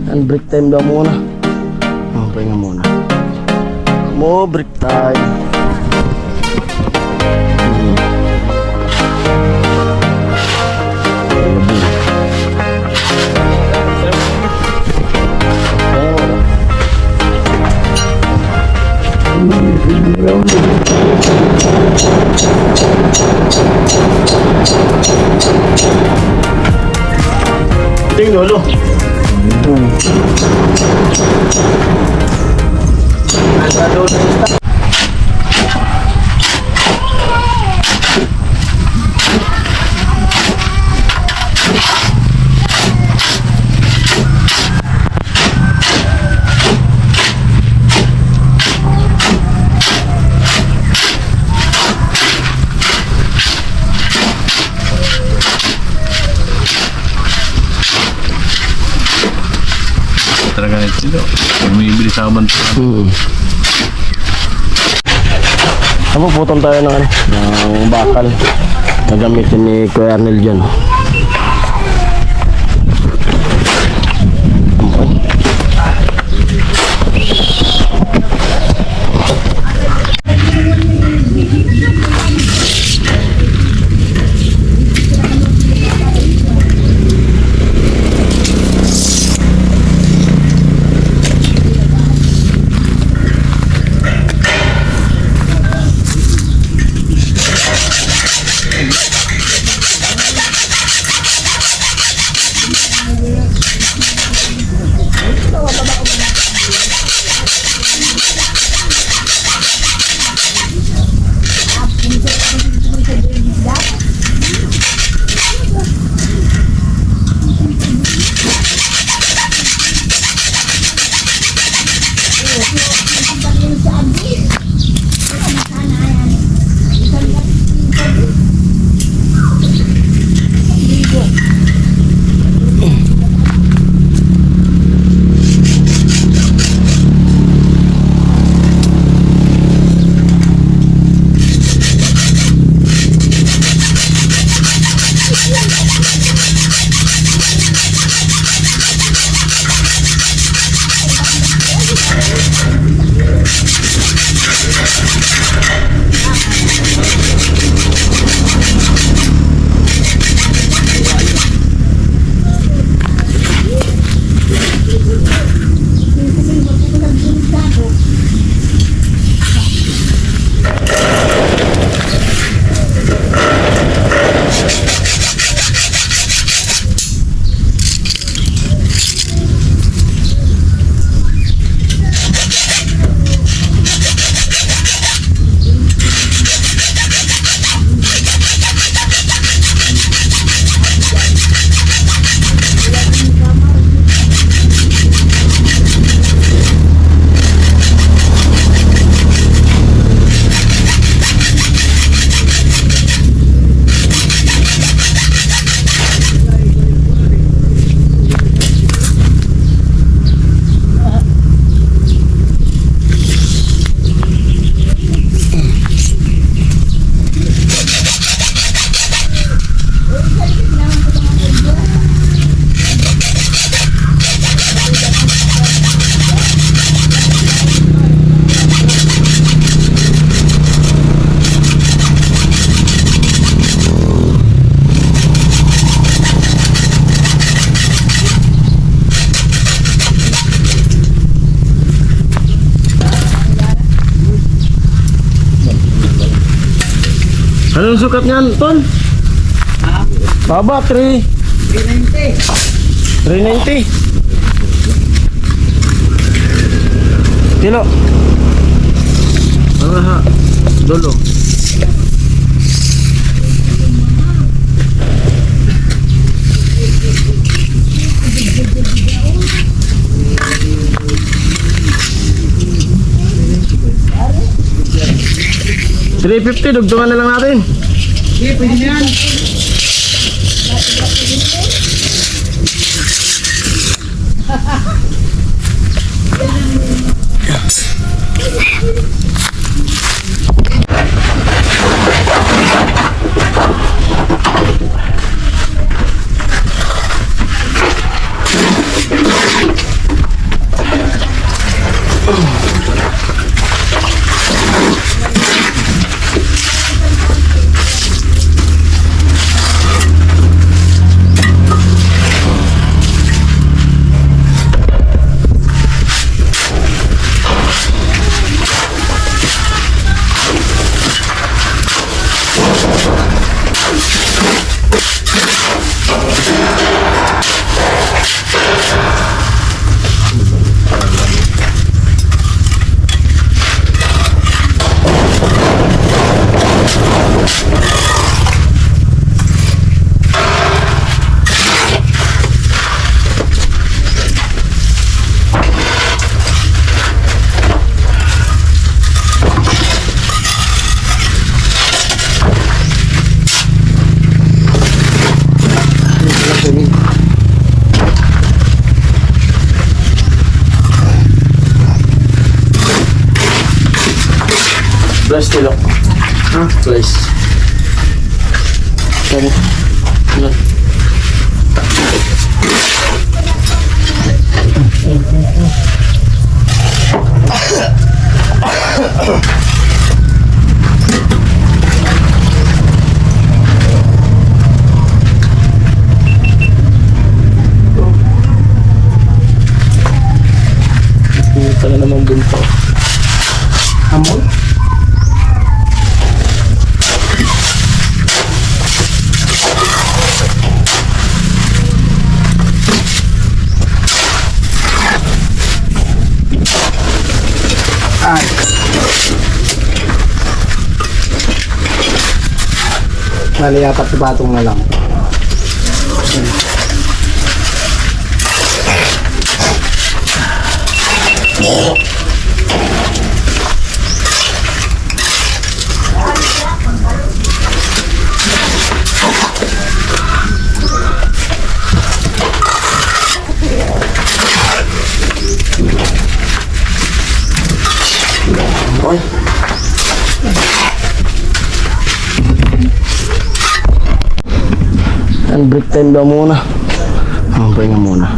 And break time daw muna. Pahinga muna. Break time. Ting lolo. Talaga nito sila. Bumibili sa kabantuan. Putol tayo ng bakal na gamitin ni Kuya Arnel dyan. Anong sukat niyan, Ton? Baba, 390. 390. Kilo. Ha, dolo. $350, dugtungan na lang natin. Okay, pwede na yan. Slice tilo. Slice. Kani. Ano? Ito na naman din po. Amol? Ay. Mali yata patong na lang. Oy. And break time daw muna. Pahinga muna.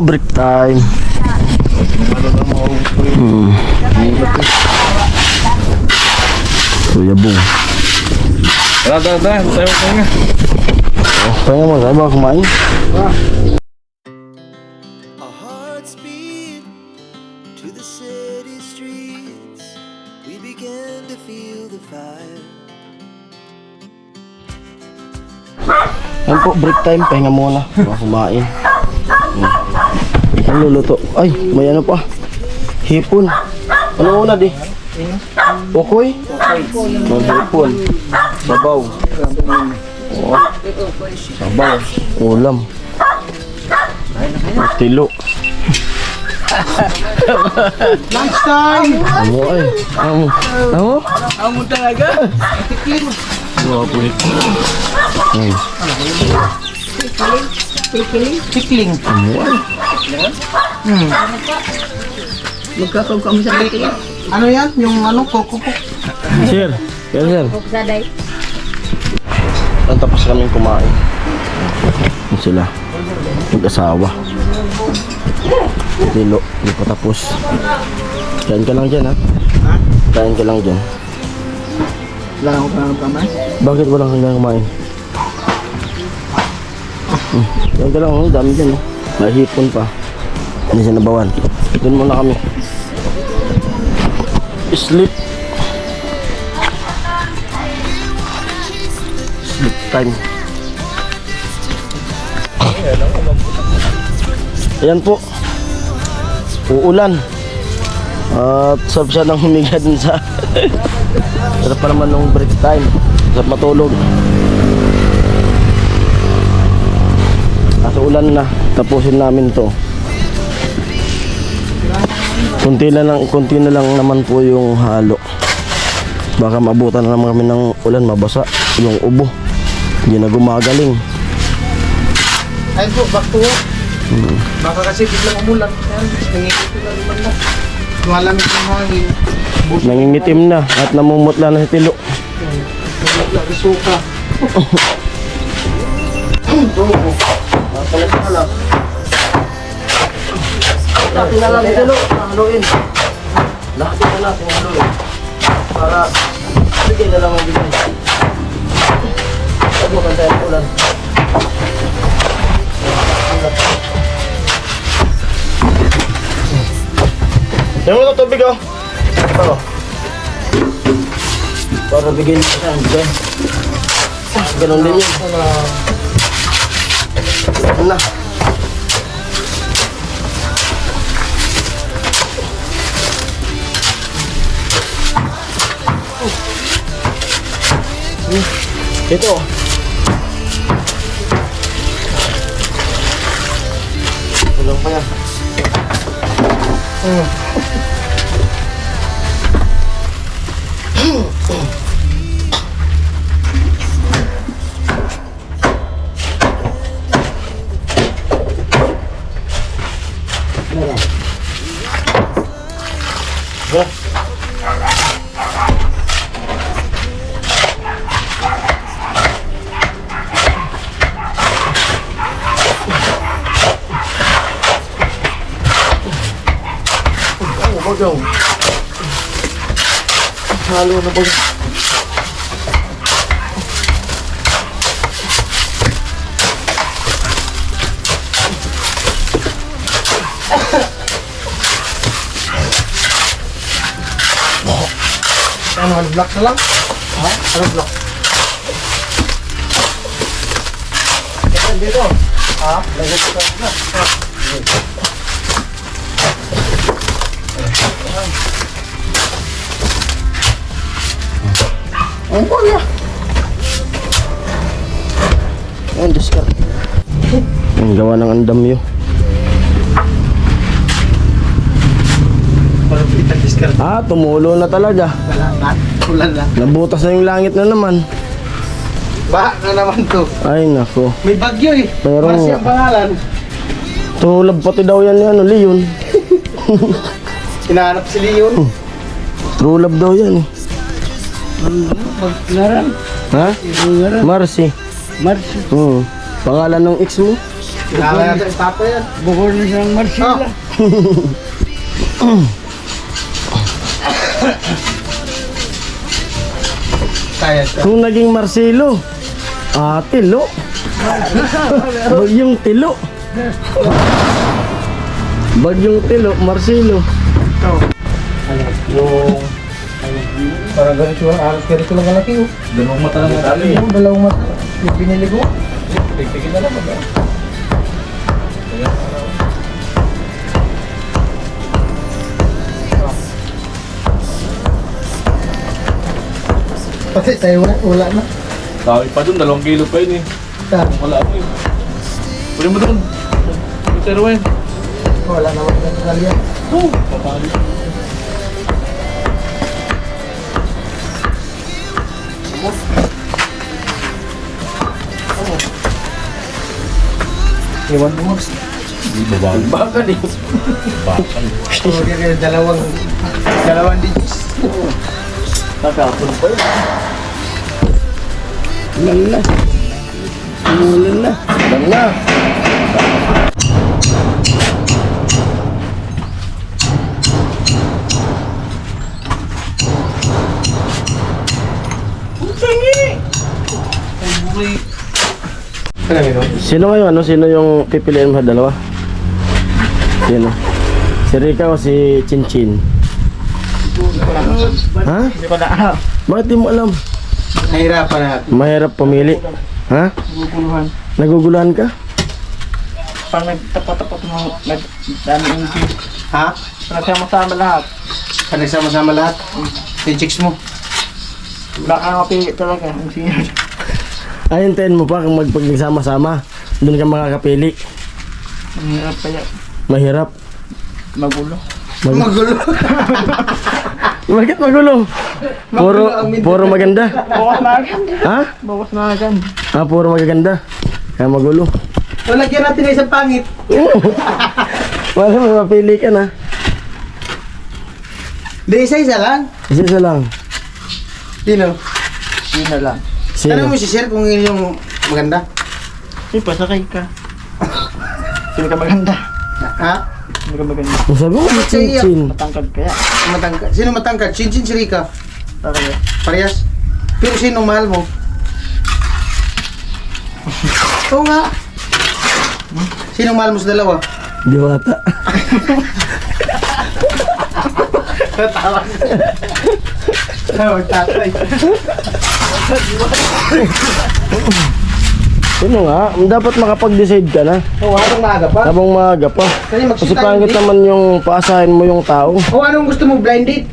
Break time. Kuya Bong. Tara, tayo nga. Pahinga mo, sabi ba kumain? Our hearts beat to the city streets. We began to feel the fire. Yan po, break time. Pahinga muna. Kumain. Ang luluto. Ay, may ano pa. Hipon. Ano una di? Ukoy? Hipon. Sabaw. Oh. Sabaw. Ulam. Tilo. Lunch time! Ano ay? Ano? Amo talaga? Mga po ito. Tikling. Ano ay? Magkakaw kami sa kati. Ano yan? Yung ano, koko. Sir. Yes, sir. Saday. Ang tapos kaming kumain. Yan sila. Mag-asawa. Tilo. Hindi pa tapos. Kain ka lang dyan, ha? Kain ka lang dyan. Wala akong parang kamay. Bakit walang hanggang kumain? Kain ka lang, oh. Dami dyan, oh. May hipon pa. Hindi siya nabawan. Doon muna kami. Sleep. Sleep time. Ayan po. Uulan. At sarap siya nang humiga dun sa sarap pa naman nung break time. Sarap matulog. At ulan na. Tapusin namin to. Kunti na lang naman po yung halo. Baka mabutan na naman kami ng ulan, mabasa yung ubo. Hindi na gumagaling. Ayun po, back to work. Baka kasi biglang umulan. Ayan, nangingiti na naman na. Malamig ng hangin. Nangingitim na at namumutla na si Tilo. Nagla, isuka. Mapalas na lang. Laki na lang si Tilo. Haluin. Laki na natin haluin. Para bigay na lang ang bigay. Huwag mo kanta yung ulan. Yan mo ito tubig, oh. Ito. Para bigay nito siya. Bigay. Ganon din yun. Ano na? Ito. Kulang pa yan. Pagong. Halo na po. Ano, block na lang? Ha? Ano block? Dito. Ha? Lagay ko ka na. Ang pala. Ang discard. Ang gawa ng andamyo. Parang kita-discard. Ah, tumulo na talaga. Wala na. Ulan na. Nabutas na yung langit na naman. Baha na naman to. Ay, nako. May bagyo eh. Pero- Marcy ang pangalan. Tulab pati daw yan ni ano, Leon. Hinahanap si Leon. True love daw yan eh. Paglaran. Ha? Marcy. Marcy. Pangalan ng ex mo? Hinahanap natin sa tato yan. Bukod na siyang Marcela. Kaya siya. Kung naging Marcelo. Ah, tilo. Bagyong tilo. Bagyong tilo, Marcelo. Yung... Parang ganito lang. Alas ganito lang kalaki oh. Dalawang mata lang natali. Yung dalawang mata. Yung pinili ko. Tigtigin na lang ba? Kasi tayo wala na. Dami pa dun, 2 kilo pa yun eh. Wala ako eh. Puli mo dun. Sir Wen. Wala naman na talya. Oo, papali. Iwan mo. Hindi babali. Baka di. Bakal. Okay, dalawang digits. Nakapon pa yun. Ulan na. Umulan na. Lang na. Ano yun? Sino ngayon? Ano? Sino yung pipiliin mo sa dalawa? Sino? Si Rika o si Chinchin? Ha? Hindi ko na. Bakit di mo alam? Nahirapan na. Mahirap pumili. Ha? Guguluhan. Naguguluhan ka? Pag nagtapat-tapat mo, nagdami yung view. Ha? Nagsama-sama lahat. Pag nagsama-sama lahat, yung chicks mo. Wala kang mapili talaga. Ang senior. Ay, hintayin mo pa kung pag nagsama-sama. Doon ka makakapili. Ang hirap kaya. Mahirap. Magulo. Magulo. Bakit magulo? Puro, puro maganda. Bawas na agad. Ha? Bawas na agad. Ah, puro magaganda. Kaya magulo. O, lagyan natin ng isang pangit. Wala, may mapili ka na. Hindi, isa-isa lang. Isa lang. Sino? Yun na lang. Sino? Tanong mo si Sir kung yun yung maganda. Sige, pasakay ka. Sino ka maganda? Ha? Sino ka maganda? Sabi mo, Bakit siya iyak? Chinchin. Matangkad kaya. Matangkad. Sino matangkad? Chinchin, si Rika. Talaga. Parehas. Pero sino mahal mo? Oo nga. Sino mahal mo sa dalawa? Diwata. Tatay. Sino nga? Dapat makapag-decide ka na. Oo, anong maaga pa? Habang maaga pa. Kasi Kasi mag-shoot tayo pangit date. naman yung paasahin mo yung tao. Oo, anong gusto mo? Blind date?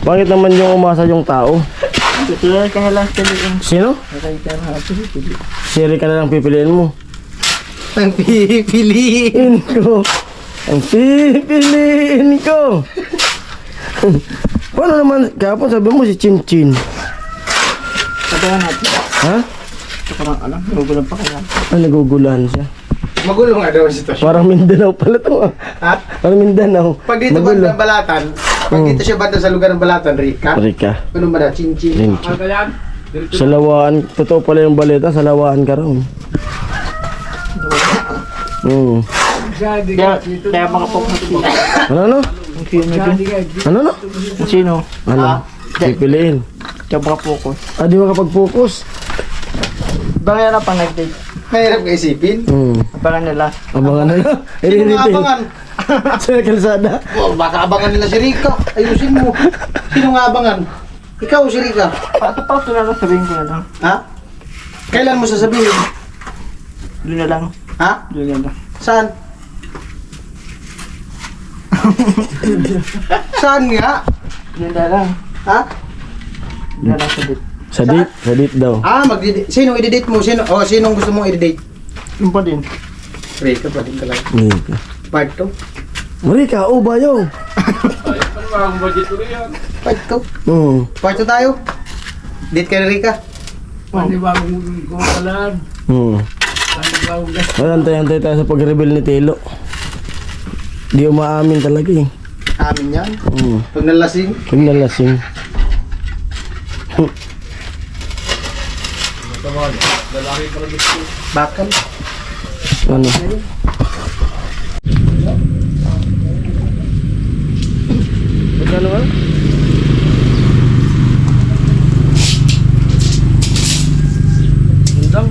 Pangit naman yung umasa yung tao. Kaya ka na lang piliin. Sino? Kaya ka na lang piliin. Siri ka na lang pipiliin mo. Ang pipiliin. Ko. Ang pipiliin ko. Paano naman, kahapon sabi mo si Chinchin. Kaya natin. Ha? Ito ko lang alam. Magulo pa kaya. Ay, nagugulahan siya. Magulo nga daw ang sitwasyon. Parang Mindanao pala to. Ha? Parang Mindanao. Pag dito Magulo. banda Balatan, pag dito siya banda sa lugar ng Balatan, Rika. Rika. Ano ba na? Chinchin. Chinchin. Sa Lawaan, totoo pala yung balita, sa Lawaan ka raw. Kaya makapokus na. Ano? Ang sino dyan? Ano? Ang sino? Ano? Pipiliin. Kaya makapokus. Di makapag-focus. Baka na pang nag-date. Mahirap ka isipin. Abangan nila. Abangan na lang. Sino nga abangan? Sa kalsada. Oh, baka abangan nila si Rika. Ayusin mo. Sino nga abangan? Ikaw si Rika. Pato na lang, sabihin ko na lang. Ha? Kailan mo sasabihin? Doon na lang. Ha? Doon na lang. Saan? Saan nga? Doon na lang. Ha? Doon na lang sa date. Sa date? Sa date daw. Sino i-date mo? Sinong gusto mong i-date? Yung pa din. Rika pa din talaga. Marika. Part 2? Marika, bayaw. Ano ba ang budget ko yan? Part 2? Oo. Part 2 tayo? Date ka na Rika? Antay-antay tayo sa pag-reveal ni Telo. Di umaamin talaga eh. Amin yan. Oo. Pag nalasing, Pag nalasing. bakal. Ano? Magkano ba? Sundang.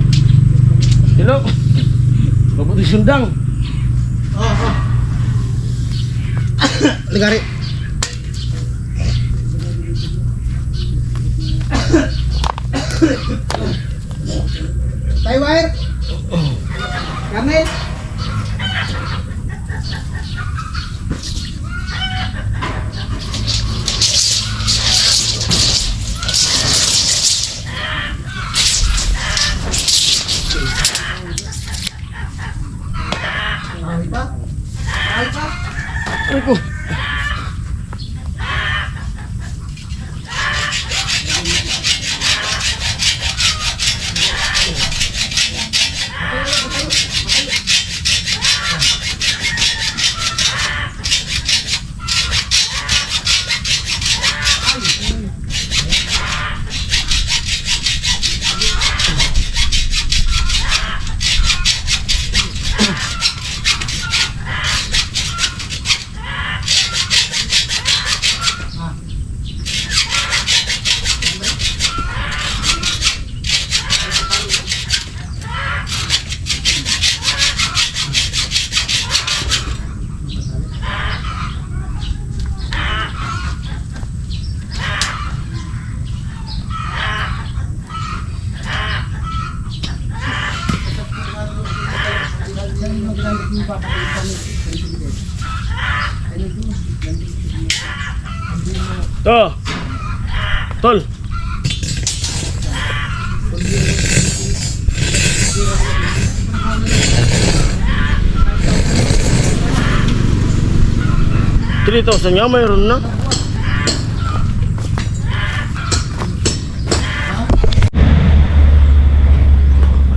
Hello? Mabuti sundang. Ligari. Tayo wire. Karne. Ay ko. To. Tol. Dito sa niya mayroon na.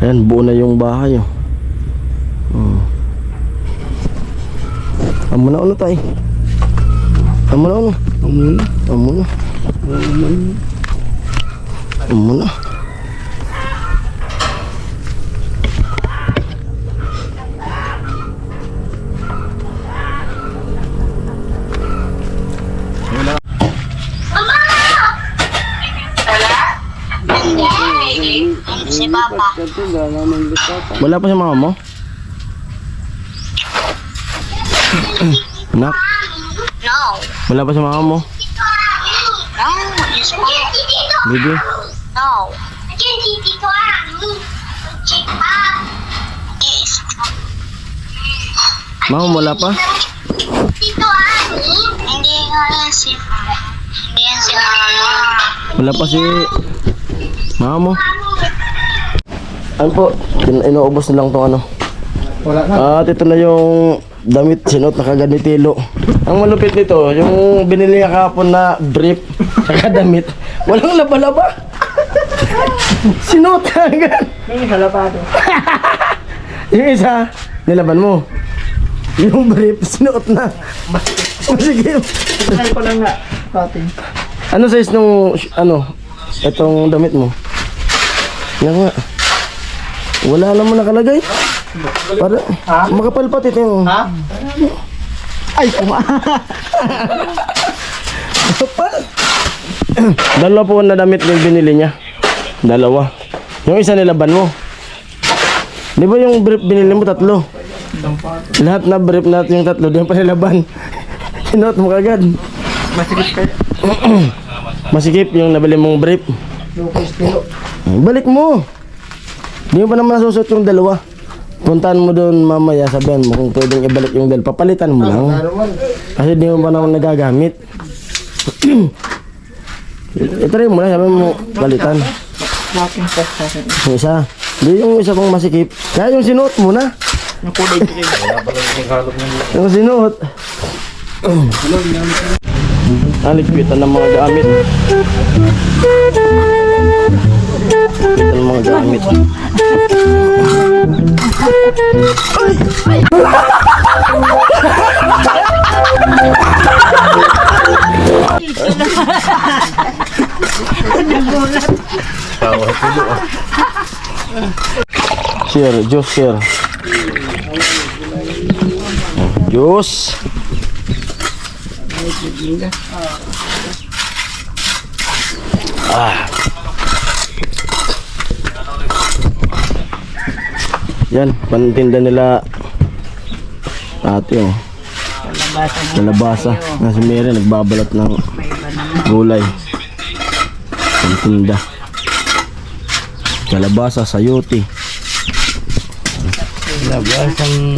Ayan, buo na yung bahay. Amo na uno tayo. Amo na uno. Amo na. Amo na. Si Papa. Wala pa si mama mo? Nak, No. wala pa si mama mo? No. Yes, Papa. Baby, No. Yes. mama mo wala pa? Hindi nga yan si Papa. Hindi yan si Mama. Wala pa si mama mo? Ano po, inuubos na lang tong ano. Wala na. At ito na yung damit sinuot na kagad ni Telo. Ang malupit nito, yung binili niya kahapon na brief saka damit, walang laba-laba. Sinuot kagad. Yung halapado. Yung isa, nilaban mo. Yung brief, sinuot na. Sige. Saan ko lang nga. Pati. Ano size nung, itong damit mo? Yan nga. Wala naman nakalagay. Para, makapal pati ito yung... Ha? Ay, kuma. Makapal. Dalawa po na damit yung binili niya. Dalawa. Yung isa nilaban mo. Di ba yung brief binili mo tatlo? Lahat na brief natin yung tatlo, di pa nilaban. Sinuot mo kagad. Masikip kayo. Masikip yung nabili mong brief. Balik mo. Di mo pa naman nasusuot yung dalawa. Puntahan mo doon mamaya, sabihan mo kung pwedeng ibalik yung dalawa. Papalitan mo lang. Kasi di mo pa naman nagagamit. Itry mo na, sabi mo palitan. Walking test sa akin. Yung isa. Di yung isa pang masikip. Kaya yung sinuot mo na. Yung kulay green. Yung sinuot. Alikpitan ng mga gamit. Alikpitan ng mga gamit. Share, juice share. Juice. Yan, pantinda nila ate oh. Kalabasa. Nasa Mary nagbabalat ng gulay. Pantinda. Kalabasa, sayote. Kalabasang